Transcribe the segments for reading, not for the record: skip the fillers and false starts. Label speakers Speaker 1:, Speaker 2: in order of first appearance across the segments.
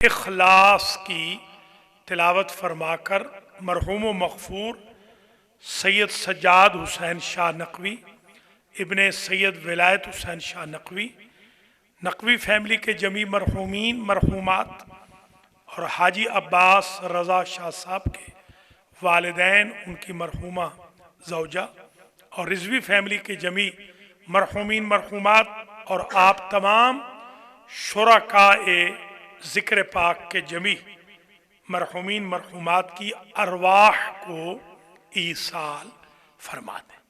Speaker 1: اخلاص کی تلاوت فرما کر مرحوم و مغفور سید سجاد حسین شاہ نقوی ابن سید ولایت حسین شاہ نقوی فیملی کے جمی مرحومین مرحومات اور حاجی عباس رضا شاہ صاحب کے والدین، ان کی مرحومہ زوجہ اور رضوی فیملی کے جمی مرحومین مرحومات اور آپ تمام شرکائے ذکر پاک کے جمی مرحومین مرحومات کی ارواح کو ایصال فرما دیں۔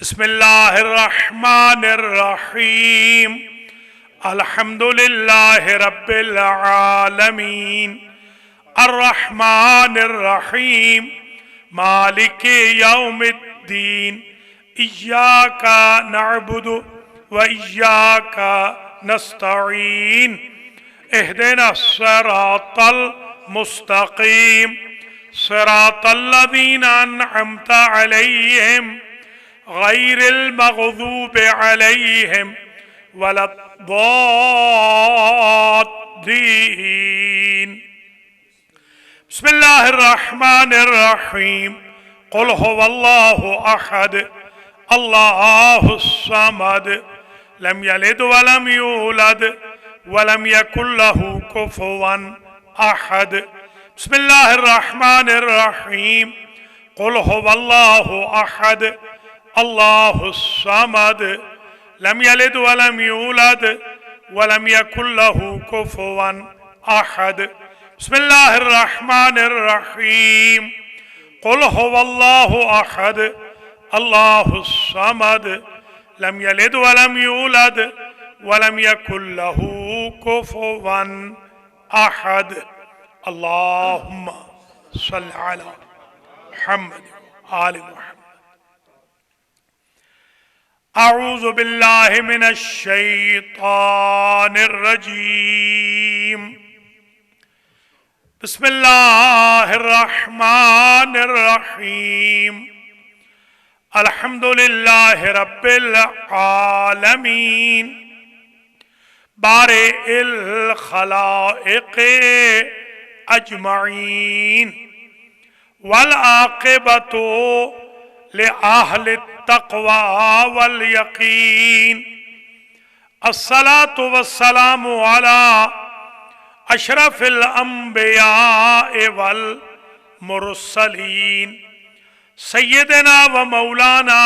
Speaker 1: بسم اللہ الرحمن الرحیم، الحمدللہ رب العالمین، الرحمن الرحیم، مالک یوم الدین، ایاک نعبد و ایاک نستعین، اہدنا الصراط المستقیم، صراط الذین انعمت علیہم غیر المغضوب علیہم ولا الضالین۔ بسم اللہ الرحمن الرحیم، قل هو اللہ احد اللہ الصمد لم یلد ولم یولد ولم یکن له کفوا احد۔ بسم اللہ الرحمن الرحیم، قل هو اللہ احد اللہ الصمد لم یلد ولم یولد ولم یکن له کفوا احد۔ بسم اللہ الرحمن الرحیم، قل هو اللہ احد اللہ الصمد لم یلد ولم یولد ولم یکن له کفوا احد۔ اللہم صل علی محمد آل محمد۔ اعوذ باللہ من الشیطان الرجیم، بسم اللہ الرحمن الرحیم، الحمدللہ رب العالمین، بارئ الخلائق اجمعین، والعاقبۃ لأہل التقوی والیقین، الصلاة والسلام علی اشرف الانبیاء والمرسلین، سیدنا و مولانا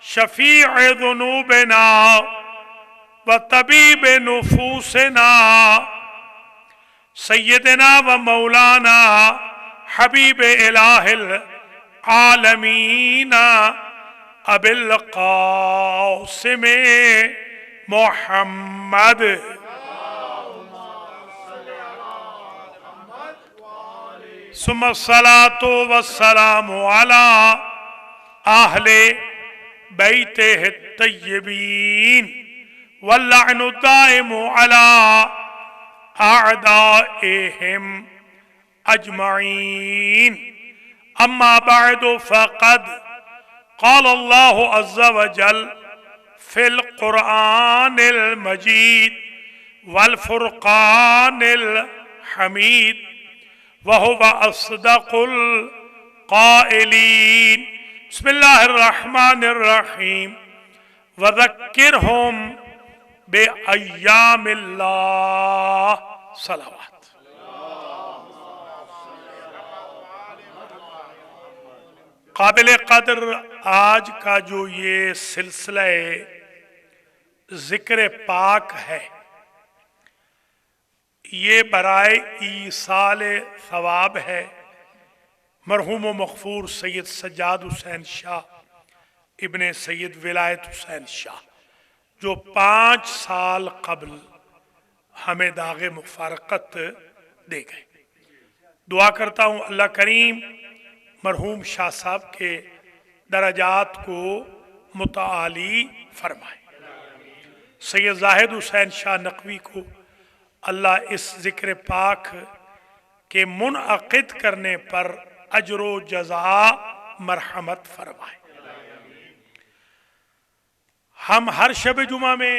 Speaker 1: شفیع ذنوبنا و طبیب نفوسنا، سیدنا و مولانا حبیب الہ العالمین ابی القاسم محمد، ثم الصلاة والسلام على اہل بیتہ الطیبین، واللعن الدائم على اعدائهم اجمعین۔ اما بعد فقد قال اللہ عز وجل فی القرآن المجید والفرقان الحمید، وهو اصدق القائلین۔ بسم اللہ الرحمن الرحیم، وذکرہم بأیام اللہ، صلوات۔ قابل قدر آج کا جو یہ سلسلہ ذکر پاک ہے، یہ برائے ایصال ثواب ہے مرحوم و مغفور سید سجاد حسین شاہ ابن سید ولایت حسین شاہ، جو 5 سال قبل ہمیں داغ مفارقت دے گئے۔ دعا کرتا ہوں اللہ کریم مرحوم شاہ صاحب کے درجات کو متعالی فرمائے۔ سید زاہد حسین شاہ نقوی کو اللہ اس ذکر پاک کے منعقد کرنے پر اجر و جزا مرحمت فرمائے۔ ہم ہر شب جمعہ میں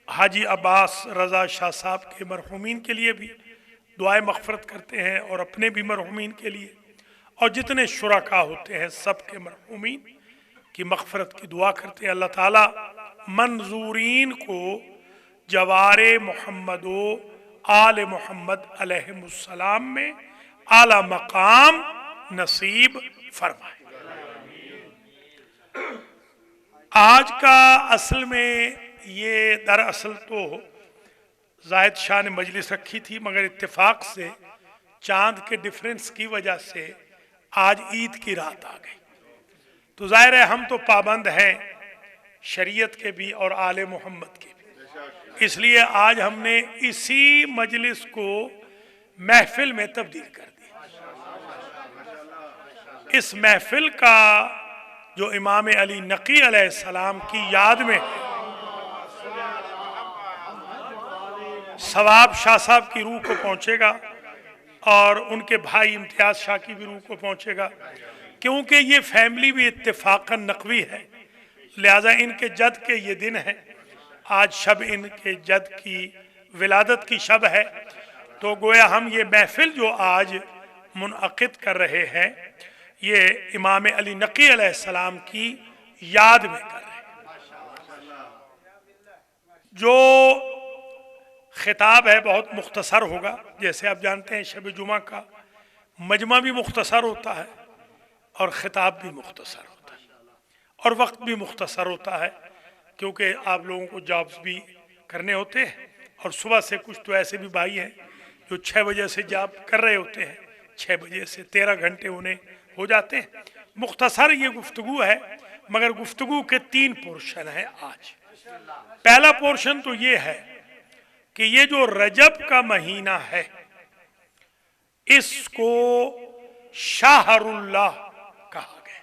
Speaker 1: حاجی عباس رضا شاہ صاحب کے مرحومین کے لیے بھی دعائیں مغفرت کرتے ہیں، اور اپنے بھی مرحومین کے لیے، اور جتنے شرکا ہوتے ہیں سب کے مرحومین کی مغفرت کی دعا کرتے ہیں۔ اللہ تعالیٰ منظورین کو جوار محمد و آل محمد علیہ السلام میں اعلی مقام نصیب فرمائے۔ آج کا اصل میں یہ دراصل تو زاہد شاہ نے مجلس رکھی تھی، مگر اتفاق سے چاند کے ڈیفرنس کی وجہ سے آج عید کی رات آ گئی، تو ظاہر ہے ہم تو پابند ہیں شریعت کے بھی اور آل محمد کے بھی، اس لیے آج ہم نے اسی مجلس کو محفل میں تبدیل کر دیا۔ اس محفل کا جو امام علی نقی علیہ السلام کی یاد میں ثواب شاہ صاحب کی روح کو پہنچے گا، اور ان کے بھائی امتیاز شاہ کی بھی روح کو پہنچے گا، کیونکہ یہ فیملی بھی اتفاقاً نقوی ہے، لہٰذا ان کے جد کے یہ دن ہے۔ آج شب ان کے جد کی ولادت کی شب ہے، تو گویا ہم یہ محفل جو آج منعقد کر رہے ہیں یہ امام علی نقی علیہ السلام کی یاد میں کر رہے ہیں۔ جو خطاب ہے بہت مختصر ہوگا، جیسے آپ جانتے ہیں شب جمعہ کا مجمع بھی مختصر ہوتا ہے اور خطاب بھی مختصر ہوتا ہے، اور وقت بھی مختصر ہوتا ہے، کیونکہ آپ لوگوں کو جابز بھی کرنے ہوتے ہیں، اور صبح سے کچھ تو ایسے بھی بھائی ہیں جو 6 بجے سے جاب کر رہے ہوتے ہیں، 6 بجے سے 13 گھنٹے انہیں ہو جاتے ہیں۔ مختصر یہ گفتگو ہے، مگر گفتگو کے 3 پورشن ہیں آج۔ پہلا پورشن تو یہ ہے کہ یہ جو رجب کا مہینہ ہے اس کو شہر اللہ کہا گیا،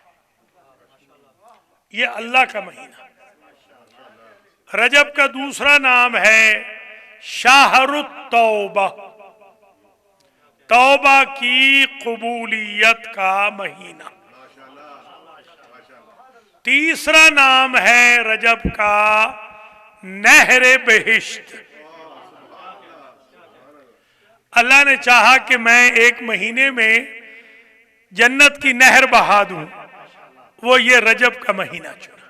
Speaker 1: یہ اللہ کا مہینہ۔ رجب کا دوسرا نام ہے شہر التوبہ، توبہ کی قبولیت کا مہینہ۔ تیسرا نام ہے رجب کا نہر بہشت۔ اللہ نے چاہا کہ میں ایک مہینے میں جنت کی نہر بہا دوں، وہ یہ رجب کا مہینہ چنا۔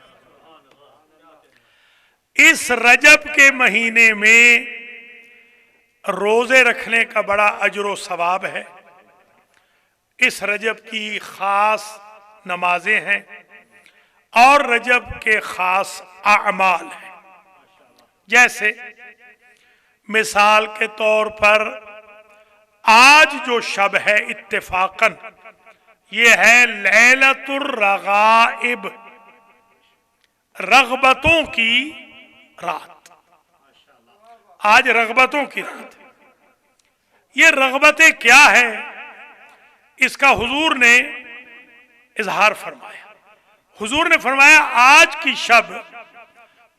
Speaker 1: اس رجب کے مہینے میں روزے رکھنے کا بڑا اجر و ثواب ہے۔ اس رجب کی خاص نمازیں ہیں اور رجب کے خاص اعمال ہیں، جیسے مثال کے طور پر آج جو شب ہے اتفاقاً یہ ہے لیلۃ الرغائب، رغبتوں کی رات۔ آج رغبتوں کی رات۔ یہ رغبتیں کیا ہیں اس کا حضور نے اظہار فرمایا۔ حضور نے فرمایا آج کی شب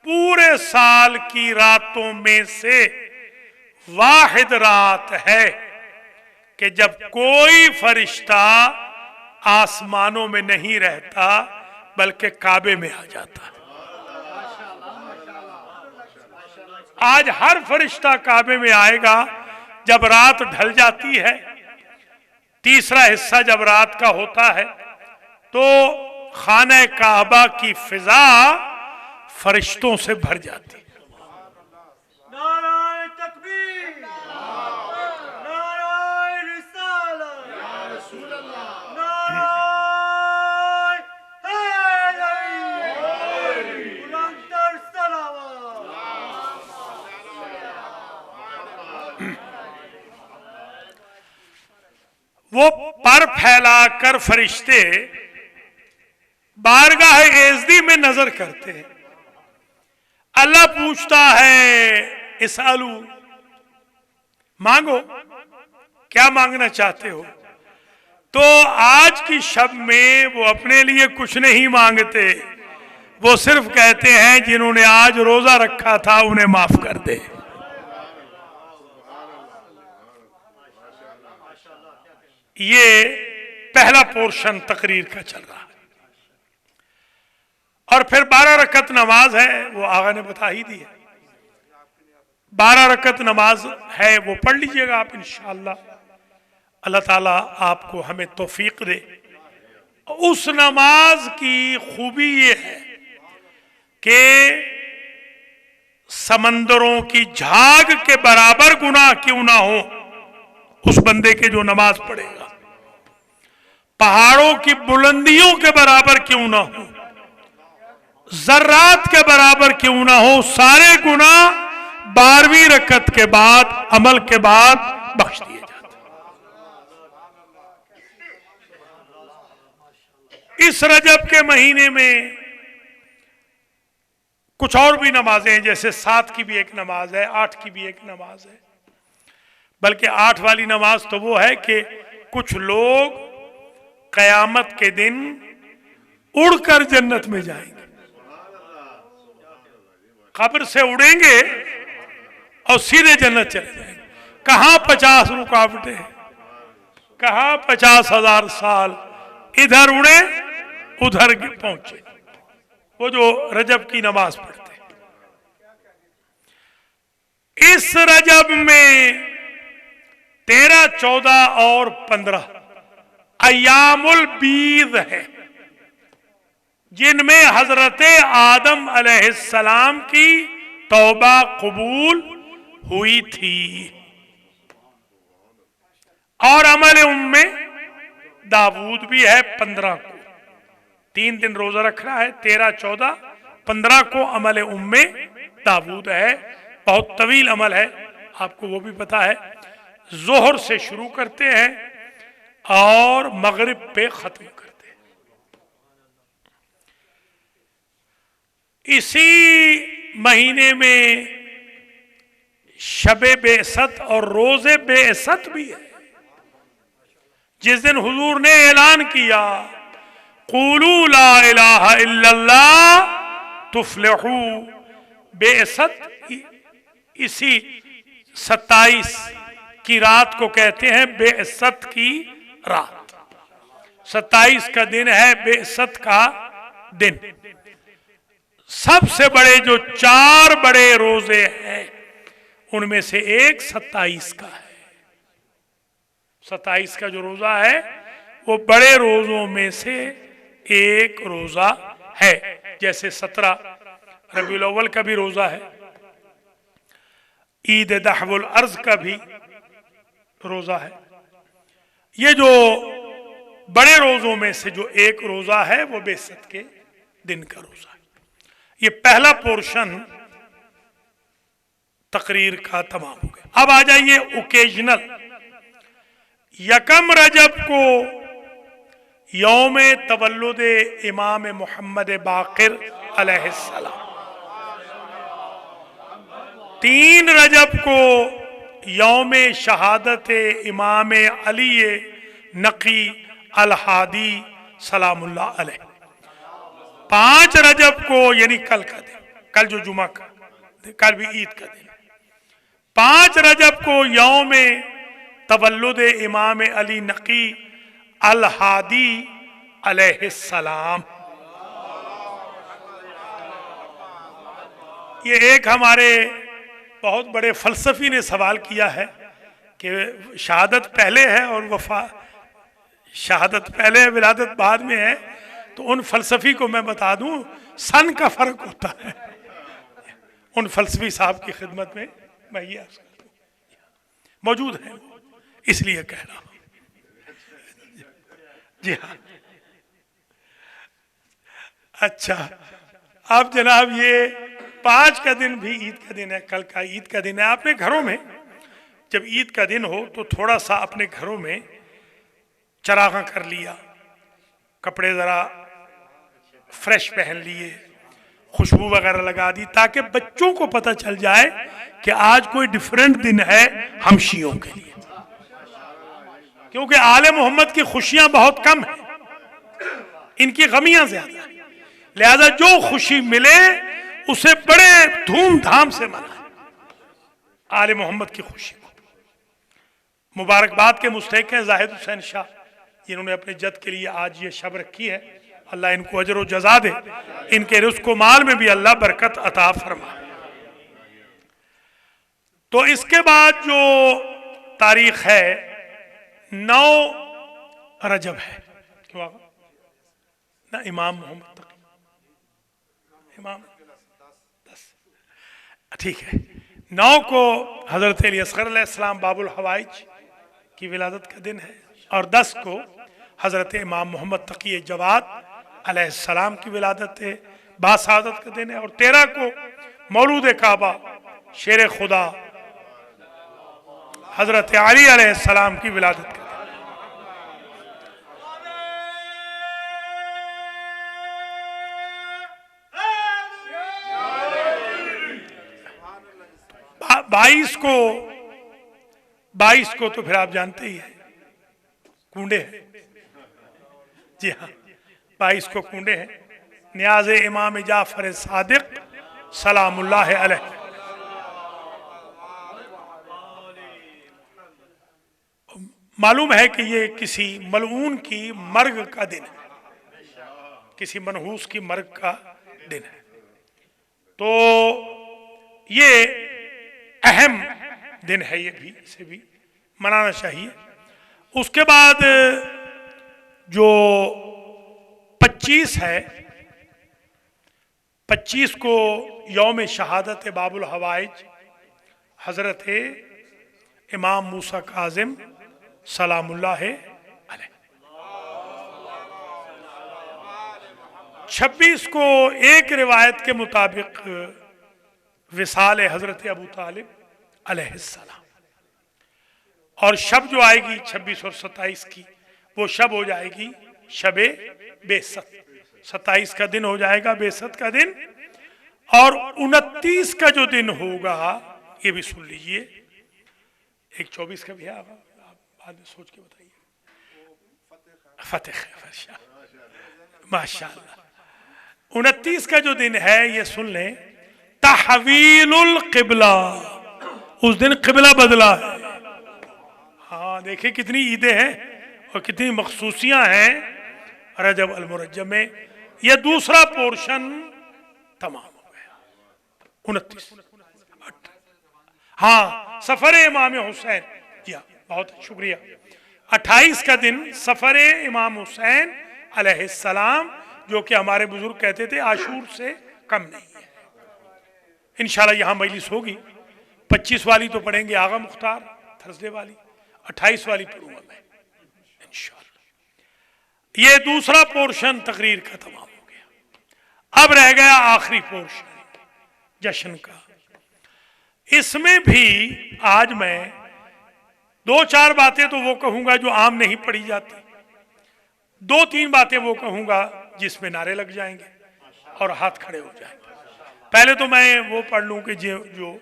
Speaker 1: پورے سال کی راتوں میں سے واحد رات ہے کہ جب کوئی فرشتہ آسمانوں میں نہیں رہتا بلکہ کعبے میں آ جاتا ہے۔ آج ہر فرشتہ کعبے میں آئے گا جب رات ڈھل جاتی ہے۔ تیسرا حصہ جب رات کا ہوتا ہے تو خانہ کعبہ کی فضا فرشتوں سے بھر جاتی ہے۔
Speaker 2: نعرہ تکبیر، نعرہ رسالت، نعرہ حیدری، بلندتر صلوات۔
Speaker 1: وہ پر پھیلا کر فرشتے بارگاہ ایزدی میں نظر کرتے ہیں۔ اللہ پوچھتا ہے اسالو، مانگو، کیا مانگنا چاہتے ہو؟ تو آج کی شب میں وہ اپنے لیے کچھ نہیں مانگتے، وہ صرف کہتے ہیں جنہوں نے آج روزہ رکھا تھا انہیں معاف کر دے۔ یہ پہلا پورشن تقریر کا چل رہا ہے، اور پھر 12 رکعت نماز ہے، وہ آقا نے بتا ہی دی ہے۔ 12 رکعت نماز ہے، وہ پڑھ لیجئے گا آپ انشاءاللہ۔ اللہ تعالیٰ آپ کو ہمیں توفیق دے۔ اس نماز کی خوبی یہ ہے کہ سمندروں کی جھاگ کے برابر گناہ کیوں نہ ہو اس بندے کے جو نماز پڑھے گا، پہاڑوں کی بلندیوں کے برابر کیوں نہ ہو، ذرات کے برابر کیوں نہ ہو، سارے گناہ 12ویں رکعت کے بعد، عمل کے بعد بخش دیے جاتے ہیں۔ اس رجب کے مہینے میں کچھ اور بھی نمازیں ہیں، جیسے 7 کی بھی ایک نماز ہے، 8 کی بھی ایک نماز ہے، بلکہ 8 والی نماز تو وہ ہے کہ کچھ لوگ قیامت کے دن اڑ کر جنت میں جائیں گے، قبر سے اڑیں گے اور سیدھے جنت چلے جائیں گے۔ کہاں 50 رکاوٹیں، کہاں 50,000 سال، ادھر اڑے ادھر پہنچے، وہ جو رجب کی نماز پڑھتے ہیں۔ اس رجب میں 13، 14 اور 15 ایام البید ہے، جن میں حضرت آدم علیہ السلام کی توبہ قبول ہوئی تھی، اور عمل میں داود بھی ہے 15 کو، 3 دن روزہ رکھنا ہے، 13، 14، 15 کو عمل میں داود ہے، بہت طویل عمل ہے، آپ کو وہ بھی پتا ہے۔ ظہر سے شروع کرتے ہیں اور مغرب پہ ختم کرتے ہیں۔ اسی مہینے میں شب بعثت اور روز بعثت بھی ہے، جس دن حضور نے اعلان کیا قولوا لا الہ الا اللہ تفلحوا۔ بعثت اسی 27 کی رات کو کہتے ہیں بعثت کی رات، 27 کا دن ہے بعثت کا دن۔ سب سے بڑے جو 4 بڑے روزے ہیں ان میں سے ایک 27 کا ہے۔ 27 کا جو روزہ ہے وہ بڑے روزوں میں سے ایک روزہ ہے، جیسے 17 ربیع الاول کا بھی روزہ ہے، عید دحو الارض کا بھی روزہ ہے۔ یہ جو بڑے روزوں میں سے جو ایک روزہ ہے وہ بعثت کے دن کا روزہ ہے۔ یہ پہلا پورشن تقریر کا تمام ہو گیا۔ اب آ جائیے اوکیجنل۔ 1 رجب کو یوم تولد امام محمد باقر علیہ السلام، 3 رجب کو یوم شہادت امام علی نقی الہادی سلام اللہ علیہ، 5 رجب کو یعنی کل کا دن، کل جو جمعہ کا، کل بھی عید کا دن، 5 رجب کو یوم تولد امام علی نقی الہادی علیہ السلام۔ یہ ایک ہمارے بہت بڑے فلسفی نے سوال کیا ہے کہ شہادت پہلے ہے اور شہادت پہلے ہے ولادت بعد میں ہے، تو ان فلسفی کو میں بتا دوں سن کا فرق ہوتا ہے۔ ان فلسفی صاحب کی خدمت میں یہ موجود ہے، اس لیے کہہ رہا ہوں۔ جی ہاں، اچھا، اب جناب یہ 5 کا دن بھی عید کا دن ہے، کل کا عید کا دن ہے۔ آپ نے گھروں میں جب عید کا دن ہو تو تھوڑا سا اپنے گھروں میں چراغاں کر لیا، کپڑے ذرا فریش پہن لیے، خوشبو وغیرہ لگا دی، تاکہ بچوں کو پتہ چل جائے کہ آج کوئی ڈیفرنٹ دن ہے ہم شیعوں کے لیے، کیونکہ آل محمد کی خوشیاں بہت کم ہیں، ان کی غمیاں زیادہ ہیں، لہذا جو خوشی ملے اسے بڑے دھوم دھام سے منائیں، آل محمد کی خوشی کو۔ مبارکباد کے مستحق ہیں زاہد حسین شاہ، جنہوں نے اپنے جد کے لیے آج یہ شب رکھی ہے، اللہ ان کو اجر و جزا دے، ان کے رزق و مال میں بھی اللہ برکت عطا فرمائے۔ تو اس کے بعد جو تاریخ ہے 9 رجب ہے، کیوں آقا؟ نہ امام محمد تقی امام 10 ٹھیک ہے، 9 کو حضرت علی اصغر علیہ السلام باب الحوائج کی ولادت کا دن ہے، اور 10 کو حضرت امام محمد تقی جواد علیہ السلام کی ولادت ہے، باسعادت کا دن ہے، اور 13 کو مولود کعبہ شیر خدا حضرت علی علیہ السلام کی ولادت کا دن۔ بائیس کو تو پھر آپ جانتے ہی ہیں کنڈے ہیں، جی ہاں 22 کو کنڈے ہیں، نیاز امام جعفر صادق سلام اللہ علیہ۔ معلوم ہے کہ یہ کسی ملعون کی مرگ کا دن ہے، کسی منحوس کی مرگ کا دن ہے، تو یہ اہم دن ہے، یہ بھی اسے بھی منانا چاہیے۔ اس کے بعد جو 25 ہے، 25 کو یوم شہادت باب الحوائج حضرت امام موسیٰ کاظم سلام اللہ علیہ۔ 26 کو ایک روایت کے مطابق وصال حضرت ابو طالب علیہ السلام، اور شب جو آئے گی 26 اور 27 کی، وہ شب ہو جائے گی شب بعثت، 27 کا دن ہو جائے گا بعثت کا دن، اور 29 کا جو دن ہوگا یہ بھی سن لیجئے، ایک 24 کا بھی ہے، آپ بعد میں سوچ کے بتائیے، فتح ماشاءاللہ۔ 29 کا جو دن ہے یہ سن لیں، تحویل القبلہ، اس دن قبلہ بدلا ہے۔ ہاں دیکھیں کتنی عیدیں ہیں اور کتنی مخصوصیاں ہیں رجب المرجب میں، یہ دوسرا پورشن تمام ہو گیا۔ 29 ہاں سفر امام حسین، جی ہاں بہت شکریہ۔ 28 کا دن سفر امام حسین علیہ السلام، جو کہ ہمارے بزرگ کہتے تھے عاشور سے کم نہیں ہے۔ انشاءاللہ یہاں مجلس ہوگی، 25 والی تو پڑھیں گے آغا مختار تھرسڈے والی، 28 والی پڑھوں گا میں انشاءاللہ۔ یہ دوسرا پورشن تقریر کا تمام ہو گیا، اب رہ گیا آخری پورشن جشن کا۔ اس میں بھی آج میں 2-4 باتیں تو وہ کہوں گا جو عام نہیں پڑھی جاتی، 2-3 باتیں وہ کہوں گا جس میں نعرے لگ جائیں گے اور ہاتھ کھڑے ہو جائیں گے۔ پہلے تو میں وہ پڑھ لوں کہ جو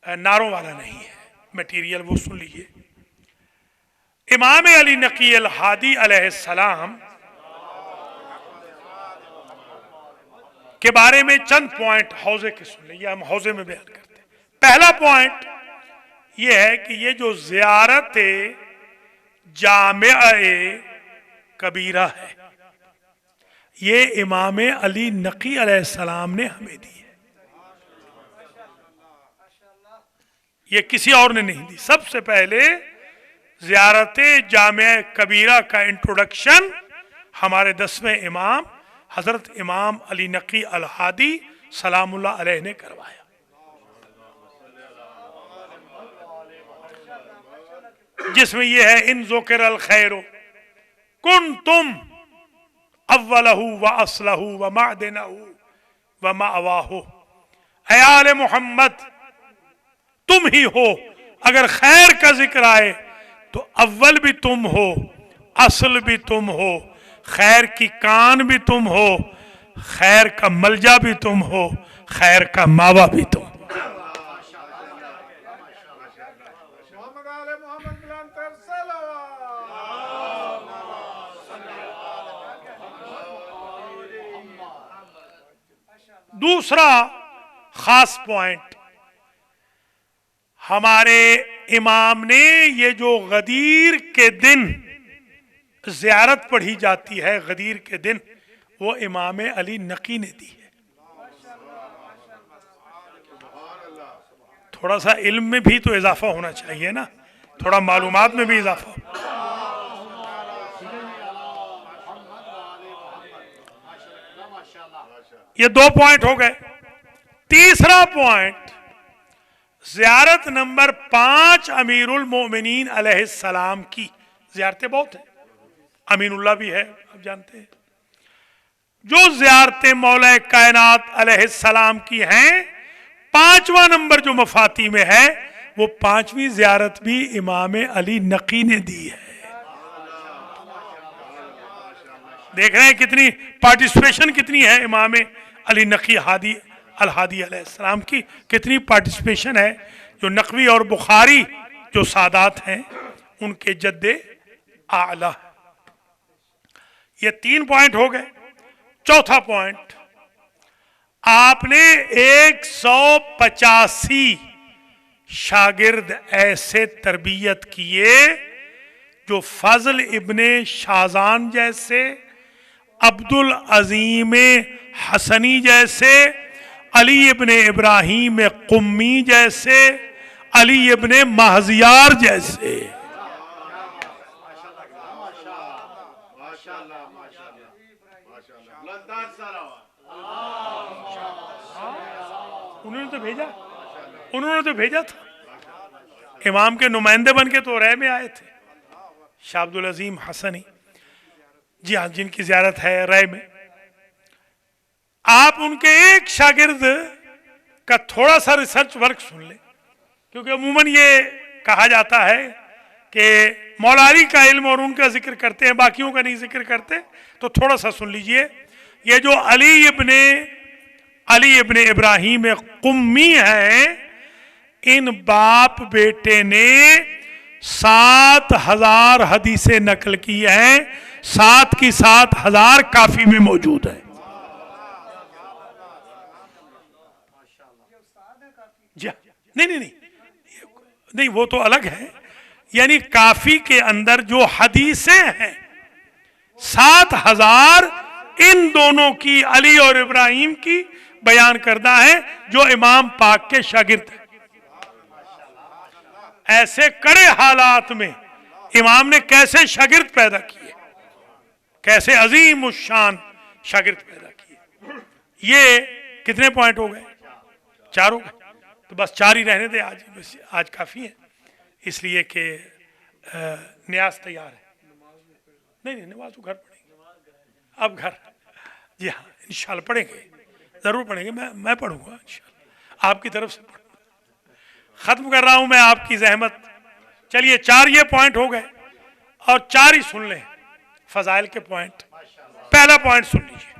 Speaker 1: نعروں والا نہیں ہے میٹیریل، وہ سن لیجئے۔ امام علی نقی الہادی علیہ السلام کے بارے میں چند پوائنٹ حوزے کے سن لیں، یہ ہم حوزے میں بیان کرتے ہیں۔ پہلا پوائنٹ یہ ہے کہ یہ جو زیارت جامعہ کبیرہ ہے، یہ امام علی نقی علیہ السلام نے ہمیں دی ہے، یہ کسی اور نے نہیں دی۔ سب سے پہلے زیارت جامعہ کبیرہ کا انٹروڈکشن ہمارے 10ویں امام حضرت امام علی نقی الہادی سلام اللہ علیہ نے کروایا۔ جس میں یہ ہے ان ذکر الخیر کنتم اولہ و اصلہ و معدنہ و مأواہ، اے آل محمد تم ہی ہو، اگر خیر کا ذکر آئے تو اول بھی تم ہو، اصل بھی تم ہو، خیر کی کان بھی تم ہو، خیر کا ملجا بھی تم ہو، خیر کا ماوا بھی تم ہو۔ دوسرا خاص پوائنٹ، ہمارے امام نے یہ جو غدیر کے دن زیارت پڑھی جاتی ہے، غدیر کے دن، وہ امام علی نقی نے دی ہے۔ تھوڑا سا علم میں بھی تو اضافہ ہونا چاہیے نا، تھوڑا معلومات میں بھی اضافہ ہو۔ یہ 2 پوائنٹ ہو گئے۔ تیسرا پوائنٹ، زیارت نمبر 5 امیر المومنین علیہ السلام کی زیارتیں بہت ہیں، امین اللہ بھی ہے، آپ جانتے ہیں۔ جو زیارتیں مولا کائنات علیہ السلام کی ہیں، 5واں نمبر جو مفاتی میں ہے، وہ 5ویں زیارت بھی امام علی نقی نے دی ہے۔ دیکھ رہے ہیں کتنی پارٹیسپیشن کتنی ہے امام علی نقی الہادی علیہ السلام کی، کتنی پارٹیسپیشن ہے۔ جو نقوی اور بخاری جو سادات ہیں ان کے جد اعلیٰ۔ یہ 3 پوائنٹ ہو گئے۔ چوتھا پوائنٹ، آپ نے 185 شاگرد ایسے تربیت کیے جو فضل ابن شازان جیسے، عبد العظیم حسنی جیسے، علی ابن ابراہیم قمی جیسے، علی ابن مہزیار جیسے۔ انہوں نے تو بھیجا تھا، امام کے نمائندے بن کے تو رائے میں آئے تھے، شاہ عبد العظیم حسنی، جی ہاں، جن کی زیارت ہے رائے میں۔ آپ ان کے ایک شاگرد کا تھوڑا سا ریسرچ ورک سن لیں، کیونکہ عموماً یہ کہا جاتا ہے کہ مولا علی کا علم اور ان کا ذکر کرتے ہیں، باقیوں کا نہیں ذکر کرتے، تو تھوڑا سا سن لیجئے۔ یہ جو علی ابن ابراہیم قمی ہیں، ان باپ بیٹے نے 7000 حدیثیں نقل کی ہیں، 7 کی 7000 کافی میں موجود ہیں۔ جی نہیں وہ تو الگ ہے، یعنی کافی کے اندر جو حدیثیں ہیں 7000 ان دونوں کی، علی اور ابراہیم کی بیان کردہ ہیں، جو امام پاک کے شاگرد ہیں۔ ایسے کڑے حالات میں امام نے کیسے شاگرد پیدا کیے، کیسے عظیم الشان شاگرد پیدا کیے۔ یہ کتنے پوائنٹ ہو گئے؟ 4 ہو گئے، تو بس 4 ہی رہنے دے آج، بس آج کافی ہے، اس لیے کہ نیاز تیار ہے۔ نہیں نماز تو گھر پڑھیں گے، اب گھر، جی ہاں انشاءاللہ پڑھیں گے، ضرور پڑھیں گے، میں پڑھوں گا انشاءاللہ، آپ کی طرف سے پڑھوں گا۔ ختم کر رہا ہوں میں آپ کی زحمت۔ چلیے 4 یہ پوائنٹ ہو گئے، اور 4 ہی سن لیں فضائل کے پوائنٹ۔ پہلا پوائنٹ سن لیجیے۔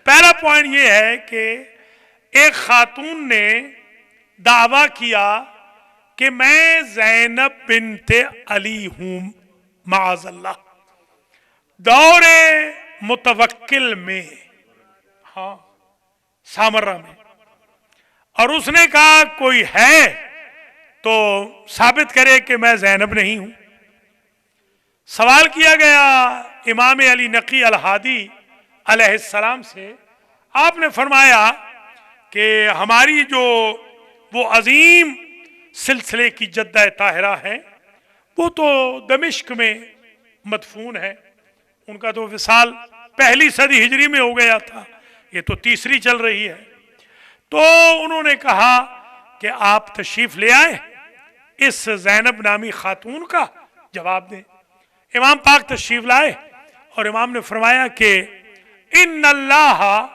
Speaker 1: پہلا پوائنٹ یہ ہے کہ ایک خاتون نے دعویٰ کیا کہ میں زینب بنت علی ہوں، معاذ اللہ، دور متوکل میں، ہاں سامرہ میں، اور اس نے کہا کوئی ہے تو ثابت کرے کہ میں زینب نہیں ہوں۔ سوال کیا گیا امام علی نقی الہادی علیہ السلام سے، آپ نے فرمایا کہ ہماری جو وہ عظیم سلسلے کی جدہ طاہرہ ہے، وہ تو دمشق میں مدفون ہے، ان کا تو وصال 1 صدی ہجری میں ہو گیا تھا، یہ تو 3 چل رہی ہے۔ تو انہوں نے کہا کہ آپ تشریف لے آئیں، اس زینب نامی خاتون کا جواب دیں۔ امام پاک تشریف لائے اور امام نے فرمایا کہ ان اللہ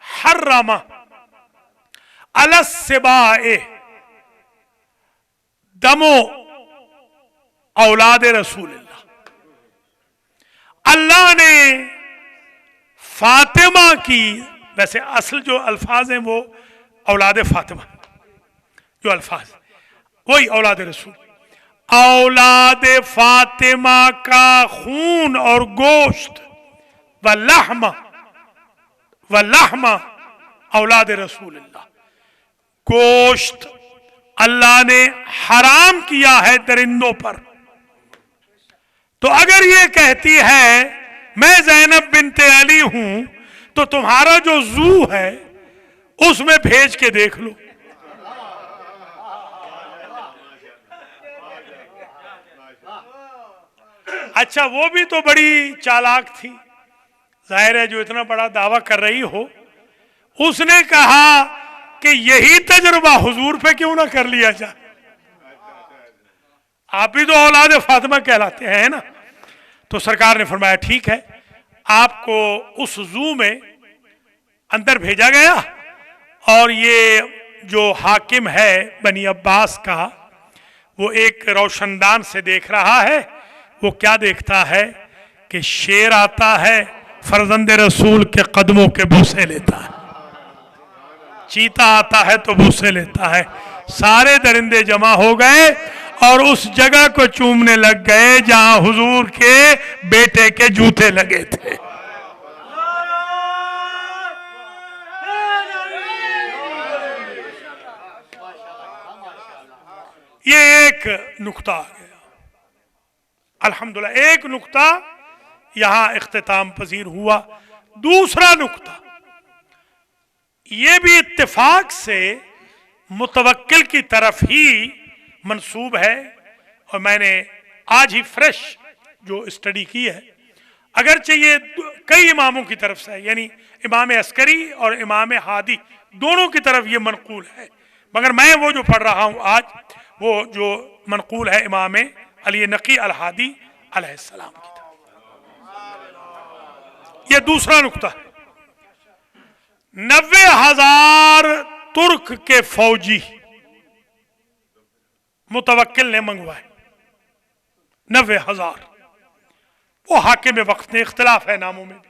Speaker 1: حرم علی السباع دم اولاد رسول اللہ، اللہ نے فاطمہ کی، ویسے اصل جو الفاظ ہیں وہ اولاد فاطمہ، جو الفاظ وہی اولاد رسول، اولاد فاطمہ کا خون اور گوشت و لحم اولاد رسول اللہ، گوشت اللہ نے حرام کیا ہے درندوں پر۔ تو اگر یہ کہتی ہے میں زینب بنت علی ہوں، تو تمہارا جو زو ہے اس میں بھیج کے دیکھ لو، اچھا وہ بھی تو بڑی چالاک تھی، ظاہر ہے جو اتنا بڑا دعویٰ کر رہی ہو، اس نے کہا کہ یہی تجربہ حضور پہ کیوں نہ کر لیا جائے، آپ بھی تو اولاد فاطمہ کہلاتے ہیں نا۔ تو سرکار نے فرمایا ٹھیک ہے، آپ کو اس زو میں اندر بھیجا گیا، اور یہ جو حاکم ہے بنی عباس کا، وہ ایک روشندان سے دیکھ رہا ہے۔ وہ کیا دیکھتا ہے کہ شیر آتا ہے فرزند رسول کے قدموں کے بوسے لیتا ہے، چیتا آتا ہے تو بوسے لیتا ہے، سارے درندے جمع ہو گئے اور اس جگہ کو چومنے لگ گئے جہاں حضور کے بیٹے کے جوتے لگے تھے۔ یہ ایک نقطہ آ گیا، الحمدللہ ایک نقطہ یہاں اختتام پذیر ہوا۔ دوسرا نقطہ یہ بھی اتفاق سے متوکل کی طرف ہی منسوب ہے، اور میں نے آج ہی فریش جو اسٹڈی کی ہے، اگرچہ یہ کئی اماموں کی طرف سے ہے، یعنی امام عسکری اور امام ہادی دونوں کی طرف یہ منقول ہے، مگر میں وہ جو پڑھ رہا ہوں آج وہ جو منقول ہے امام علی نقی الہادی علیہ السلام کی طرف۔ یہ دوسرا نقطہ ہے۔ 90,000 ترک کے فوجی متوکل نے منگوائے، 90,000۔ وہ حاکم وقت نے، اختلاف ہے ناموں میں بھی،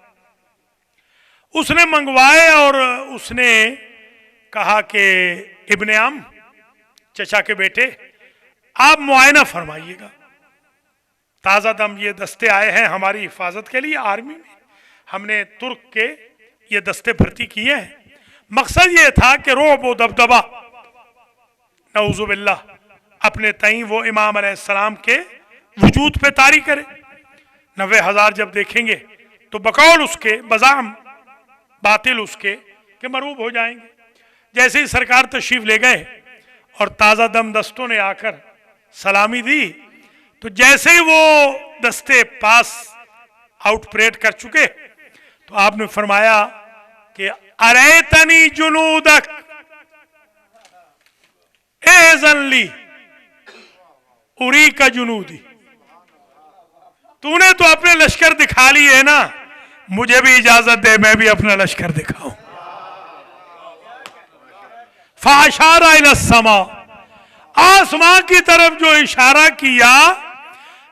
Speaker 1: اس نے منگوائے اور اس نے کہا کہ ابن عم، چچا کے بیٹے، آپ معائنہ فرمائیے گا، تازہ دم یہ دستے آئے ہیں ہماری حفاظت کے لیے آرمی میں، ہم نے ترک کے یہ دستے بھرتی کیے ہیں، مقصد یہ تھا کہ رعب و دبدبہ نعوذ باللہ اپنے تئیں وہ امام علیہ السلام کے وجود پہ طاری کرے۔ 90,000 جب دیکھیں گے تو بقول اس کے، بزعم باطل اس کے، کہ مرعوب ہو جائیں گے۔ جیسے ہی سرکار تشریف لے گئے اور تازہ دم دستوں نے آ کر سلامی دی، تو جیسے ہی وہ دستے پاس آؤٹ پریڈ کر چکے تو آپ نے فرمایا کہ اریتنی جنودک ایذن لی اری کا جنودی، تو نے تو اپنے لشکر دکھا لی ہے نا، مجھے بھی اجازت دے میں بھی اپنا لشکر دکھاؤں۔ فاشار الی السماء، آسمان کی طرف جو اشارہ کیا،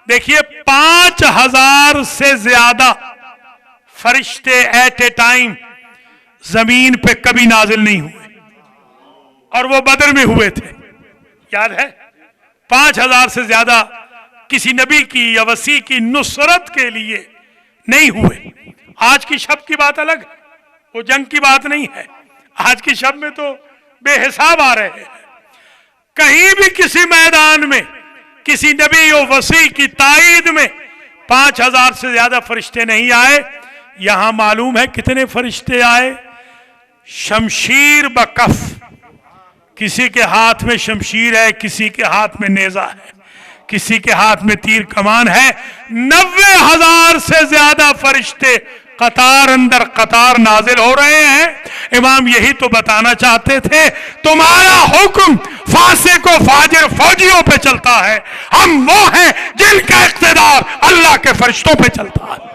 Speaker 1: دیکھیے 5,000 سے زیادہ فرشتے ایٹ اے ٹائم زمین پہ کبھی نازل نہیں ہوئے، اور وہ بدر میں ہوئے تھے، یاد ہے؟ 5,000 سے زیادہ کسی نبی کی یا وسیع کی نصرت کے لیے نہیں ہوئے۔ آج کی شب کی بات الگ، وہ جنگ کی بات نہیں ہے، آج کی شب میں تو بے حساب آ رہے ہیں۔ کہیں بھی کسی میدان میں کسی نبی و وسیع کی تائید میں 5,000 سے زیادہ فرشتے نہیں آئے۔ یہاں معلوم ہے کتنے فرشتے آئے؟ شمشیر بکف، کسی کے ہاتھ میں شمشیر ہے، کسی کے ہاتھ میں نیزہ ہے، کسی کے ہاتھ میں تیر کمان ہے، 90,000 سے زیادہ فرشتے قطار اندر قطار نازل ہو رہے ہیں۔ امام یہی تو بتانا چاہتے تھے، تمہارا حکم فاسق و فاجر فوجیوں پہ چلتا ہے، ہم وہ ہیں جن کا اقتدار اللہ کے فرشتوں پہ چلتا ہے۔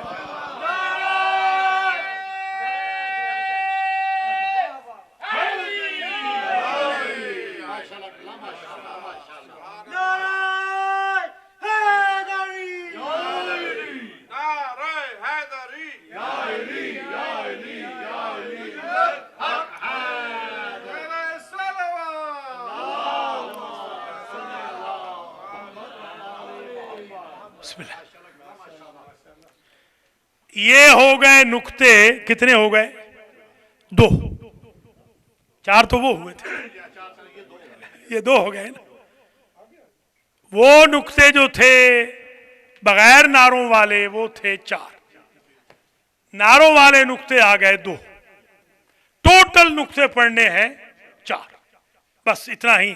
Speaker 1: یہ ہو گئے نقطے، کتنے ہو گئے؟ 2، 4 تو وہ ہوئے تھے، یہ 2 ہو گئے نا۔ وہ نقطے جو تھے بغیر ناروں والے وہ تھے 4، ناروں والے نقطے آ گئے 2، ٹوٹل نقطے پڑھنے ہیں 4۔ بس اتنا ہی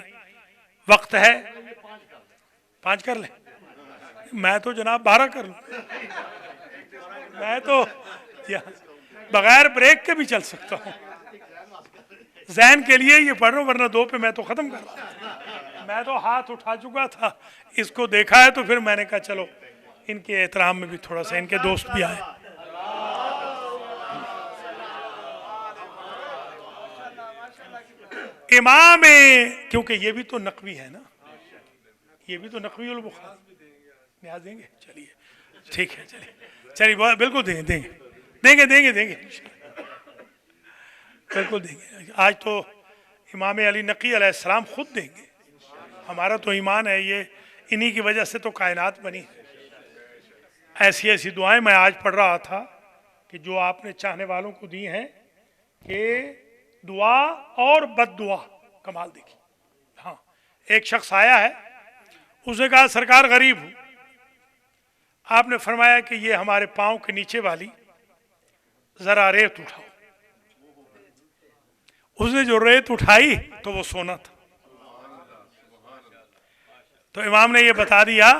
Speaker 1: وقت ہے، 5 کر لیں۔ میں تو جناب 12 کر لوں، میں تو بغیر بریک کے بھی چل سکتا ہوں، ذہن کے لیے یہ پڑھ رہا ہوں، ورنہ 2 پہ میں تو ختم کر رہا ہوں۔ میں تو ہاتھ اٹھا چکا تھا، اس کو دیکھا ہے تو پھر میں نے کہا چلو ان کے احترام میں بھی تھوڑا سا، ان کے دوست بھی آئے۔ امام، کیونکہ یہ بھی تو نقوی ہے نا، یہ بھی تو نقوی البخاری، نیاز دیں گے؟ چلیے ٹھیک ہے، چلیے بالکل دیں گے بالکل دیں گے۔ آج تو امام علی نقی علیہ السلام خود دیں گے، ہمارا تو ایمان ہے یہ انہی کی وجہ سے تو کائنات بنی۔ ایسی ایسی دعائیں میں آج پڑھ رہا تھا کہ جو آپ نے چاہنے والوں کو دی ہیں، کہ دعا اور بد دعا کمال دیکھی۔ ہاں، ایک شخص آیا ہے، اس نے کہا سرکار غریب ہوں، آپ نے فرمایا کہ یہ ہمارے پاؤں کے نیچے والی ذرا ریت اٹھاؤ۔ اس نے جو ریت اٹھائی تو وہ سونا تھا۔ تو امام نے یہ بتا دیا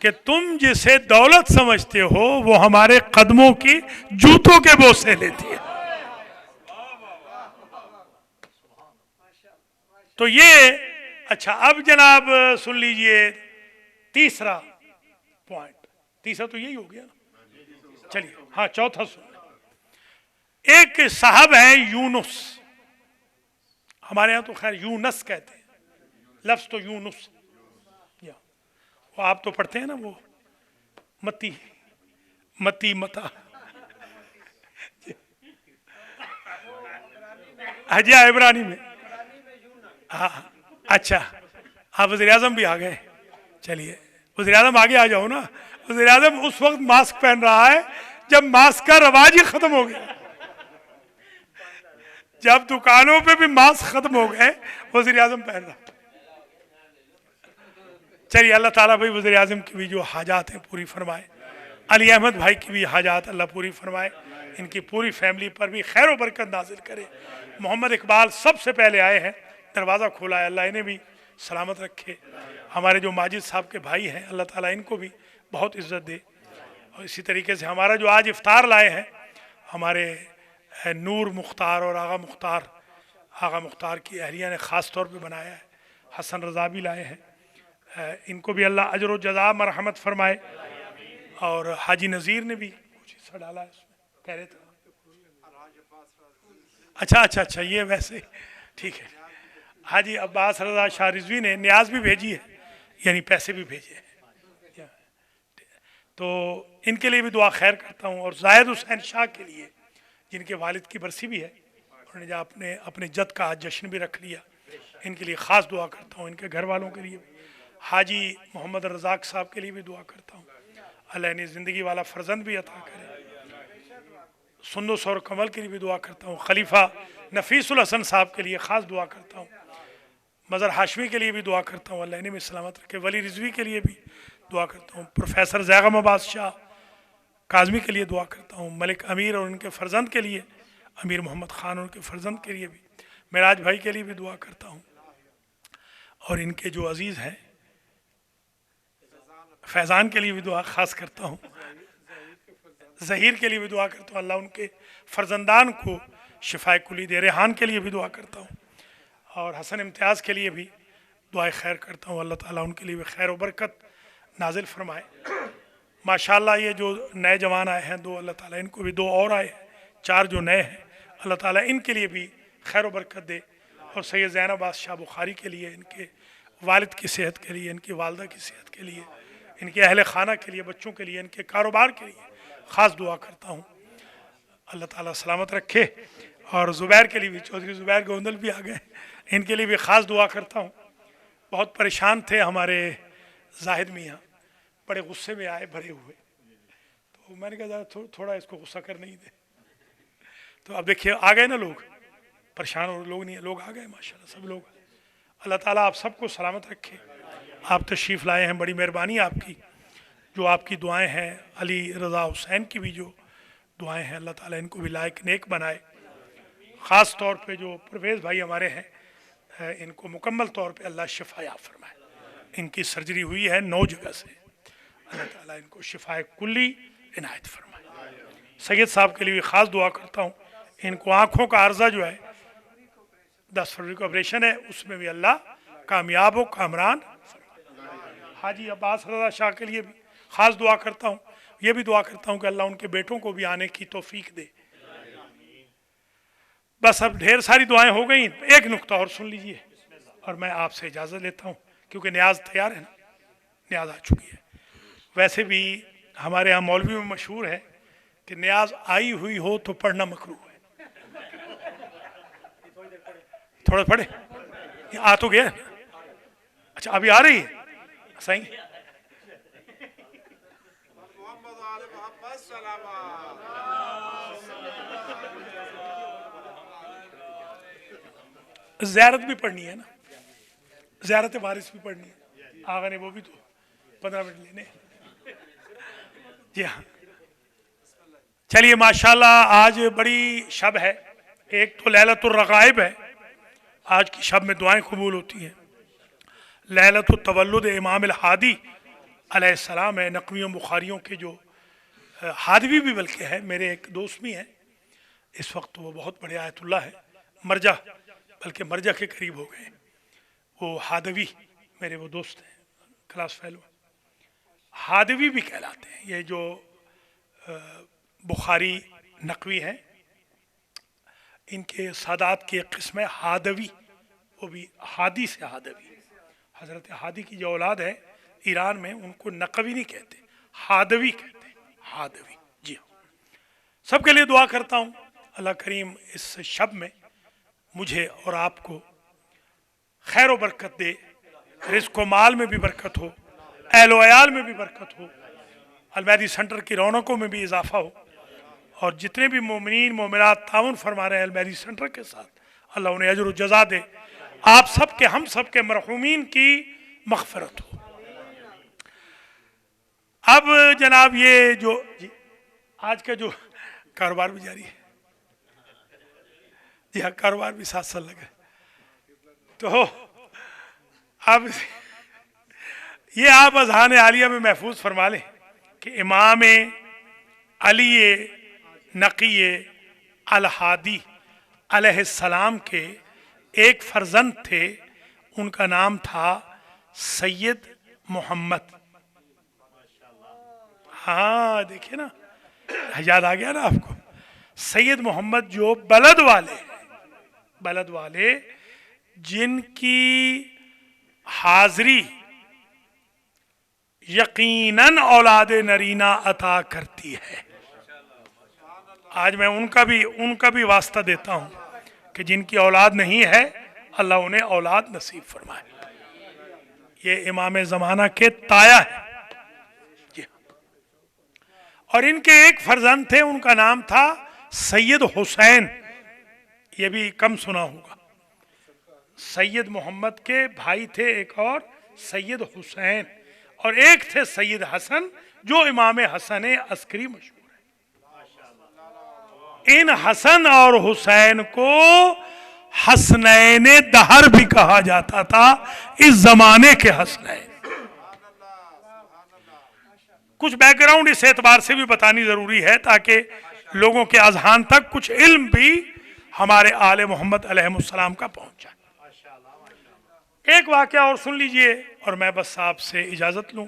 Speaker 1: کہ تم جسے دولت سمجھتے ہو وہ ہمارے قدموں کی جوتوں کے بوسے لیتی ہے۔ تو یہ اچھا، اب جناب سن لیجئے تیسرا پوائنٹ، تیسرا تو یہی ہو گیا نا، چلیے ہاں چوتھا سن۔ ایک صاحب ہیں یونس، ہمارے ہاں تو خیر یونس کہتے ہیں، لفظ تو یونس، وہ آپ تو پڑھتے ہیں نا وہ متی متا حجیہ عبرانی میں، ہاں اچھا، آپ وزیر اعظم بھی آ گئے، چلیے وزیر اعظم آگے آ جاؤ نا۔ وزیر اعظم اس وقت ماسک پہن رہا ہے جب ماسک کا رواج ہی ختم ہو گیا، جب دکانوں پہ بھی ماسک ختم ہو گئے وزیر اعظم پہن رہا۔ چلیے اللہ تعالیٰ بھائی وزیر اعظم کی بھی جو حاجات ہیں پوری فرمائے، علی احمد بھائی کی بھی حاجات اللہ پوری فرمائے، ان کی پوری فیملی پر بھی خیر و برکت نازل کرے۔ محمد اقبال سب سے پہلے آئے ہیں، دروازہ کھولا ہے، اللہ انہیں بھی سلامت رکھے۔ ہمارے جو ماجد صاحب کے بھائی ہیں، اللہ تعالیٰ ان کو بھی بہت عزت دے۔ اور اسی طریقے سے ہمارا جو آج افطار لائے ہیں، ہمارے نور مختار اور آغا مختار کی اہلیہ نے خاص طور پہ بنایا ہے، حسن رضا بھی لائے ہیں، ان کو بھی اللہ اجر و جزا مرحمت فرمائے۔ اور حاجی نذیر نے بھی کچھ حصہ ڈالا ہے اس میں، کہہ رہے تھے اچھا یہ ویسے ٹھیک ہے۔ حاجی عباس رضا شاہ رضوی نے نیاز بھی بھیجی ہے، یعنی پیسے بھی بھیجے ہیں، تو ان کے لیے بھی دعا خیر کرتا ہوں۔ اور زاہد حسین شاہ کے لیے جن کے والد کی برسی بھی ہے، انہوں نے اپنے جد کا جشن بھی رکھ لیا، ان کے لیے خاص دعا کرتا ہوں، ان کے گھر والوں کے لیے بھی۔ حاجی محمد رزاق صاحب کے لیے بھی دعا کرتا ہوں، اللہ انہیں زندگی والا فرزند بھی عطا کرے۔ سندس اور کمل کے لیے بھی دعا کرتا ہوں، خلیفہ نفیس الحسن صاحب کے لیے خاص دعا کرتا ہوں، مظہر ہاشمی کے لیے بھی دعا کرتا ہوں، اللہ انہیں بھی سلامت رکھے۔ ولی رضوی کے لیے بھی دعا کرتا ہوں، پروفیسر زیغم عباس شاہ کاظمی کے لیے دعا کرتا ہوں، ملک امیر اور ان کے فرزند کے لیے، امیر محمد خان اور ان کے فرزند کے لیے بھی، معراج بھائی کے لیے بھی دعا کرتا ہوں، اور ان کے جو عزیز ہیں فیضان کے لیے بھی دعا خاص کرتا ہوں، ظہیر کے لیے بھی دعا کرتا ہوں، اللہ ان کے فرزندان کو شفاء کلی دے۔ ریحان کے لیے بھی دعا کرتا ہوں، اور حسن امتیاز کے لیے بھی دعائیں خیر کرتا ہوں، اللہ تعالیٰ ان کے لیے بھی خیر و برکت نازل فرمائے۔ ماشاءاللہ یہ جو نئے جوان آئے ہیں 2، اللہ تعالیٰ ان کو بھی 2 اور آئے ہیں، 4 جو نئے ہیں، اللہ تعالیٰ ان کے لیے بھی خیر و برکت دے۔ اور سید زینب عباس شاہ بخاری کے لیے، ان کے والد کی صحت کے لیے، ان کی والدہ کی صحت کے لیے، ان کے اہل خانہ کے لیے، بچوں کے لیے، ان کے کاروبار کے لیے خاص دعا کرتا ہوں، اللہ تعالیٰ سلامت رکھے۔ اور زبیر کے لیے بھی، چودھری زبیر گوندل بھی آ گئے، ان کے لیے بھی خاص دعا کرتا ہوں۔ بہت پریشان تھے ہمارے زاہد میاں، بڑے غصے میں آئے بھرے ہوئے، تو میں نے کہا تھوڑا اس کو غصہ کرنے ہی دے، تو اب دیکھیے آ گئے نا لوگ، پریشان اور لوگ نہیں ہیں، لوگ آ گئے ماشاءاللہ سب لوگ۔ اللہ تعالیٰ آپ سب کو سلامت رکھے۔ آپ تشریف لائے ہیں، بڑی مہربانی آپ کی، جو آپ کی دعائیں ہیں، علی رضا حسین کی بھی جو دعائیں ہیں، اللہ تعالیٰ ان کو بھی لائق نیک بنائے۔ خاص طور پہ جو پرویز بھائی ہمارے ہیں، ان کو مکمل طور پہ اللہ شفا یاب فرمائے۔ ان کی سرجری ہوئی ہے 9 جگہ سے، اللہ تعالیٰ ان کو شفائے کلی عنایت فرمائے۔ سید صاحب کے لیے بھی خاص دعا کرتا ہوں، ان کو آنکھوں کا عرضہ جو ہے 10 فروری کو آپریشن ہے، اس میں بھی اللہ کامیاب و کامران فرمائے۔ حاجی عباس رضا شاہ کے لیے بھی خاص دعا کرتا ہوں، یہ بھی دعا کرتا ہوں کہ اللہ ان کے بیٹوں کو بھی آنے کی توفیق دے۔ بس اب ڈھیر ساری دعائیں ہو گئیں، ایک نقطہ اور سن لیجئے اور میں آپ سے اجازت لیتا ہوں، کیونکہ نیاز تیار ہے نا، نیاز آ چکی ہے۔ ویسے بھی ہمارے ہاں مولوی میں مشہور ہے کہ نیاز آئی ہوئی ہو تو پڑھنا مکروہ ہے۔ تھوڑا پڑھے، آ تو گیا، اچھا ابھی آ رہی ہے صحیح۔ زیارت بھی پڑھنی ہے نا، زیارت وارث بھی پڑھنی ہے، آغا نے وہ بھی تو 15 منٹ لینے۔ جی ہاں چلیے، ماشاءاللہ آج بڑی شب ہے، ایک تو لیلۃ الرغائب ہے، آج کی شب میں دعائیں قبول ہوتی ہیں۔ لیلۃ التولد امام الہادی علیہ السلام ہے، نقویوں بخاریوں کے جو ہادوی بھی بلکہ ہے، میرے ایک دوست بھی ہیں، اس وقت وہ بہت بڑے آیت اللہ ہے، مرجع بلکہ مرجع کے قریب ہو گئے، وہ ہادوی میرے وہ دوست ہیں، کلاس فیلو ہادوی بھی کہلاتے ہیں۔ یہ جو بخاری نقوی ہیں، ان کے سادات کی ایک قسم ہے ہادوی، وہ بھی ہادی سے ہادوی، حضرت ہادی کی جو اولاد ہے ایران میں ان کو نقوی نہیں کہتے، ہادوی کہتے ہیں، ہادوی۔ جی ہاں، سب کے لیے دعا کرتا ہوں اللہ کریم اس شب میں مجھے اور آپ کو خیر و برکت دے، رزق و مال میں بھی برکت ہو، اہل و عیال میں بھی برکت ہو، المہدی سینٹر کی رونقوں میں بھی اضافہ ہو، اور جتنے بھی مومنین مومنات تعاون فرما رہے ہیں المہدی سینٹر کے ساتھ، اللہ انہیں اجر و جزا دے، آپ سب کے ہم سب کے مرحومین کی مغفرت ہو۔ اب جناب یہ جو آج کا جو کاروبار بھی جاری ہے، جی ہاں کاروبار بھی ساتھ ساتھ لگا، تو اب یہ آپ اذہان عالیہ میں محفوظ فرما لیں کہ امام علی نقی الہادی علیہ السلام کے ایک فرزند تھے، ان کا نام تھا سید محمد۔ ہاں دیکھیں نا، یاد آ گیا نا آپ کو، سید محمد جو بلد والے ہیں، بلد والے جن کی حاضری یقیناً اولاد نرینہ عطا کرتی ہے۔ آج میں ان کا بھی واسطہ دیتا ہوں کہ جن کی اولاد نہیں ہے اللہ انہیں اولاد نصیب فرمائے۔ یہ امام زمانہ کے تایا ہے، اور ان کے ایک فرزند تھے، ان کا نام تھا سید حسین، یہ بھی کم سنا ہوگا۔ سید محمد کے بھائی تھے ایک اور سید حسین، اور ایک تھے سید حسن جو امام حسن عسکری مشہور ہے۔ ان حسن اور حسین کو حسنین دہر بھی کہا جاتا تھا، اس زمانے کے حسنین۔ کچھ بیک گراؤنڈ اس اعتبار سے بھی بتانی ضروری ہے تاکہ لوگوں کے اذہان تک کچھ علم بھی ہمارے آل محمد علیہ السلام کا پہنچ جائے۔ ایک واقعہ اور سن لیجئے اور میں بس آپ سے اجازت لوں۔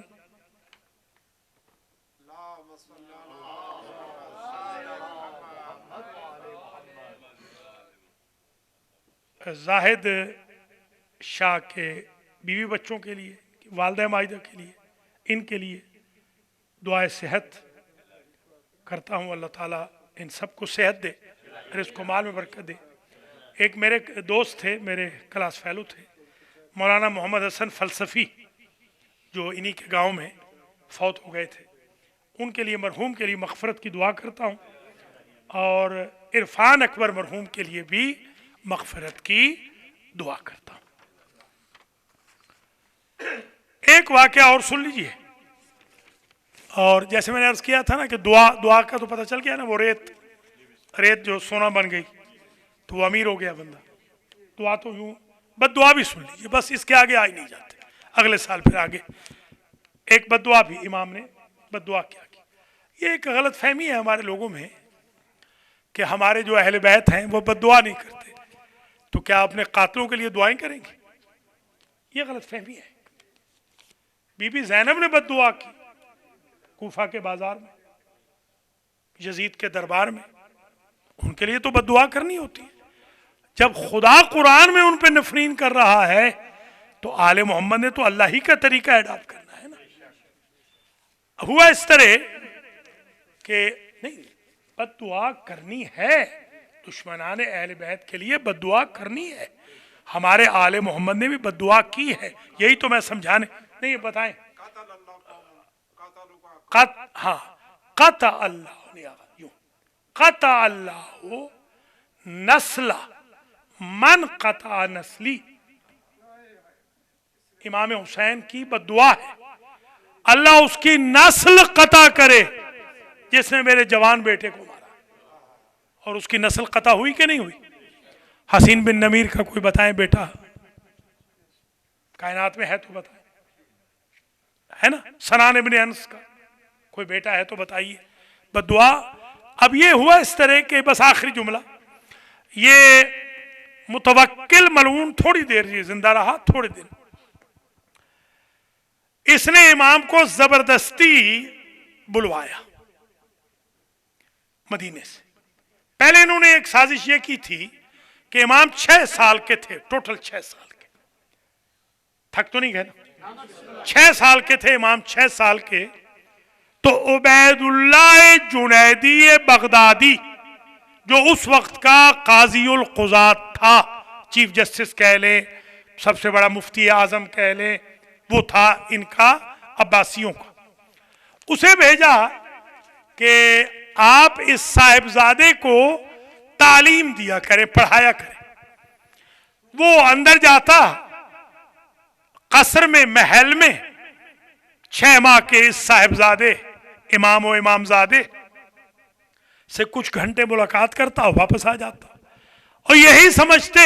Speaker 1: زاہد شاہ کے بیوی بچوں کے لیے، والدہ ماجدہ کے لیے، ان کے لیے دعائے صحت کرتا ہوں، اللہ تعالیٰ ان سب کو صحت دے، رزق و مال میں برکت دے۔ ایک میرے دوست تھے، میرے کلاس فیلو تھے، مولانا محمد حسن فلسفی، جو انہی کے گاؤں میں فوت ہو گئے تھے، ان کے لیے مرحوم کے لیے مغفرت کی دعا کرتا ہوں، اور عرفان اکبر مرحوم کے لیے بھی مغفرت کی دعا کرتا ہوں۔ ایک واقعہ اور سن لیجئے، اور جیسے میں نے عرض کیا تھا نا کہ دعا کا تو پتہ چل گیا نا، وہ ریت جو سونا بن گئی تو وہ امیر ہو گیا بندہ۔ دعا تو یوں، بس دعا بھی سن لیجئے، بس اس کے آگے آج نہیں جاتے، اگلے سال پھر آگے ایک بددعا بھی امام نے بددعا کیا کی. یہ ایک غلط فہمی ہے ہمارے لوگوں میں کہ ہمارے جو اہل بیت ہیں وہ بددعا نہیں کرتے، تو کیا اپنے قاتلوں کے لیے دعائیں کریں گے؟ یہ غلط فہمی ہے. بی بی زینب نے بددعا کی کوفہ کے بازار میں، یزید کے دربار میں. ان کے لیے تو بددعا کرنی ہوتی ہے. جب خدا قرآن میں ان پہ نفرین کر رہا ہے تو آل محمد نے تو اللہ ہی کا طریقہ اڈاپٹ کرنا ہے نا. ہوا اس طرح کہ نہیں، بددعا کرنی ہے، دشمنان اہل بیت کے لیے بددعا کرنی ہے. ہمارے آل محمد نے بھی بددعا کی ہے. یہی تو میں سمجھانے نہیں بتائیں. ہاں قطع اللہ نسل من قطع نسلی. امام حسین کی بددعا ہے اللہ اس کی نسل قطع کرے جس نے میرے جوان بیٹے کو مارا. اور اس کی نسل قطع ہوئی کہ نہیں ہوئی؟ حسین بن نمیر کا کوئی بتائیں بیٹا کائنات میں ہے تو بتائیں، ہے نا. سنان ابن انس کا کوئی بیٹا ہے تو بتائیے. بددعا. اب یہ ہوا اس طرح کہ بس آخری جملہ، یہ متوکل ملعون تھوڑی دیر یہ زندہ رہا، تھوڑے دن. اس نے امام کو زبردستی بلوایا مدینے سے. پہلے انہوں نے ایک سازش یہ کی تھی کہ امام 6 سال کے تھے، ٹوٹل 6 سال کے. تھک تو نہیں گئے نا؟ 6 سال کے تھے امام، 6 سال کے. تو عبید اللہ جنیدی بغدادی جو اس وقت کا قاضی القضات تھا، چیف جسٹس کہہ لیں، سب سے بڑا مفتی اعظم کہہ لیں، وہ تھا ان کا عباسیوں کا. اسے بھیجا کہ آپ اس صاحبزادے کو تعلیم دیا کرے، پڑھایا کرے. وہ اندر جاتا قصر میں، محل میں، 6 ماہ کے اس صاحبزادے امام و امامزادے سے کچھ گھنٹے ملاقات کرتا اور واپس آ جاتا. اور یہی سمجھتے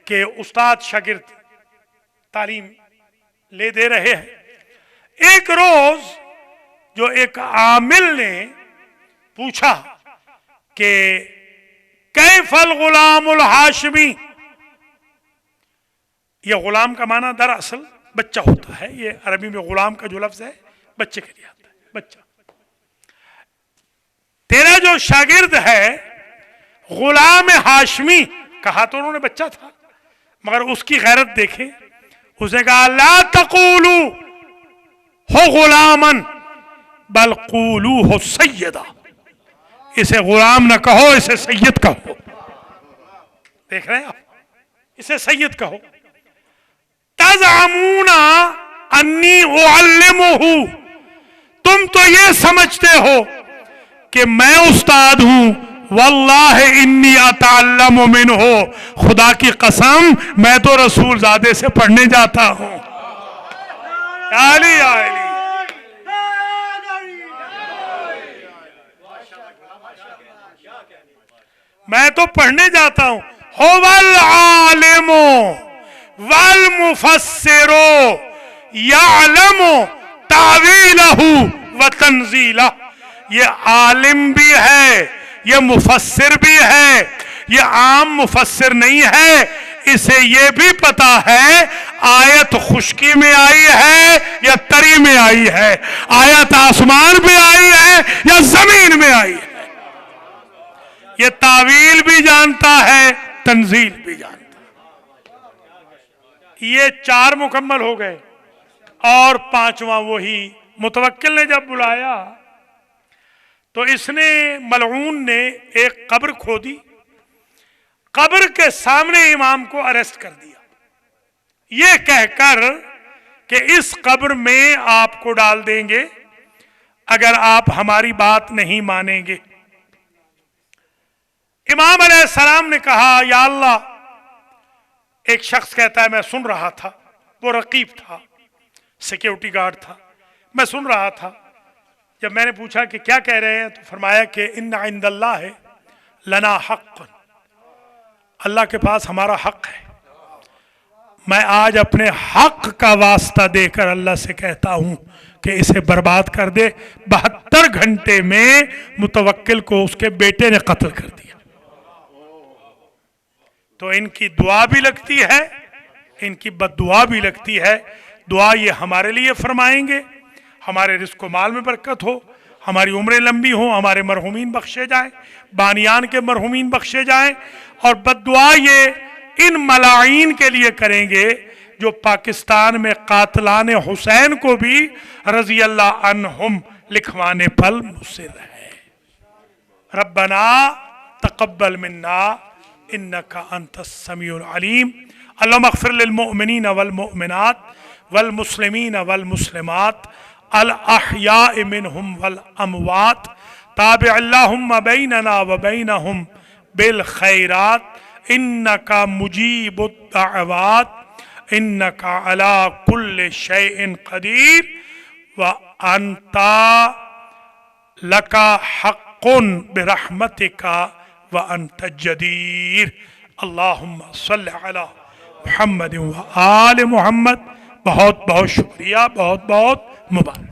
Speaker 1: کہ استاد شاگرد تعلیم لے دے رہے ہیں. ایک روز جو ایک عامل نے پوچھا کہ کیف الغلام الہاشمی، یہ غلام کا معنی دراصل بچہ ہوتا ہے. یہ عربی میں غلام کا جو لفظ ہے بچے کے لیے آتا ہے، بچہ. تیرا جو شاگرد ہے غلام ہاشمی، کہا تو انہوں نے بچہ تھا، مگر اس کی غیرت دیکھیں. اس نے کہا لا تقولوا ہو غلاما بل قولوہ سیدہ. اسے غلام نہ کہو، اسے سید کہو. دیکھ رہے ہیں آپ، اسے سید کہو. تزعمون انی اعلمہ، تم تو یہ سمجھتے ہو کہ میں استاد ہوں. واللہ انی اتعلم منہ، خدا کی قسم میں تو رسول زادے سے پڑھنے جاتا ہوں. علی علی میں تو پڑھنے جاتا ہوں. هو العالم والمفسر یعلم تعویلہ وتنزیلہ. یہ عالم بھی ہے، یہ مفسر بھی ہے. یہ عام مفسر نہیں ہے، اسے یہ بھی پتا ہے آیت خشکی میں آئی ہے یا تری میں آئی ہے، آیت آسمان پہ آئی ہے یا زمین میں آئی ہے. یہ تعویل بھی جانتا ہے، تنزیل بھی جانتا ہے. یہ 4 مکمل ہو گئے اور 5واں وہی. متوکل نے جب بلایا تو اس نے ملعون نے ایک قبر کھودی، قبر کے سامنے امام کو اریسٹ کر دیا، یہ کہہ کر کہ اس قبر میں آپ کو ڈال دیں گے اگر آپ ہماری بات نہیں مانیں گے. امام علیہ السلام نے کہا یا اللہ. ایک شخص کہتا ہے میں سن رہا تھا، وہ رقیب تھا، سیکیورٹی گارڈ تھا، میں سن رہا تھا. جب میں نے پوچھا کہ کیا کہہ رہے ہیں تو فرمایا کہ ان عند اللہ لنا حق، اللہ کے پاس ہمارا حق ہے. میں آج اپنے حق کا واسطہ دے کر اللہ سے کہتا ہوں کہ اسے برباد کر دے۔ 72 گھنٹے میں متوکل کو اس کے بیٹے نے قتل کر دیا۔ تو ان کی دعا بھی لگتی ہے، ان کی بد دعا بھی لگتی ہے۔ دعا یہ ہمارے لیے فرمائیں گے، ہمارے رزق و مال میں برکت ہو، ہماری عمریں لمبی ہوں، ہمارے مرحومین بخشے جائیں، بانیان کے مرحومین بخشے جائیں۔ اور بد دعا یہ ان ملاعین کے لیے کریں گے جو پاکستان میں قاتلان حسین کو بھی رضی اللہ عنہم لکھوانے پر مصر ہے۔ ربنا تقبل منا انک انت السمیع العلیم، اللہم اغفر للمؤمنین والمؤمنات والمسلمین والمسلمات الاحیاء منہم والاموات، تابع اللہم بیننا وبینہم بالخیرات انک مجیب الدعوات انک علی کل شیء قدیر وانت لکا حق برحمتک وانت الجدیر۔ اللہم صلی علی محمد و آل محمد۔ بہت بہت شکریہ، بہت بہت مبارک۔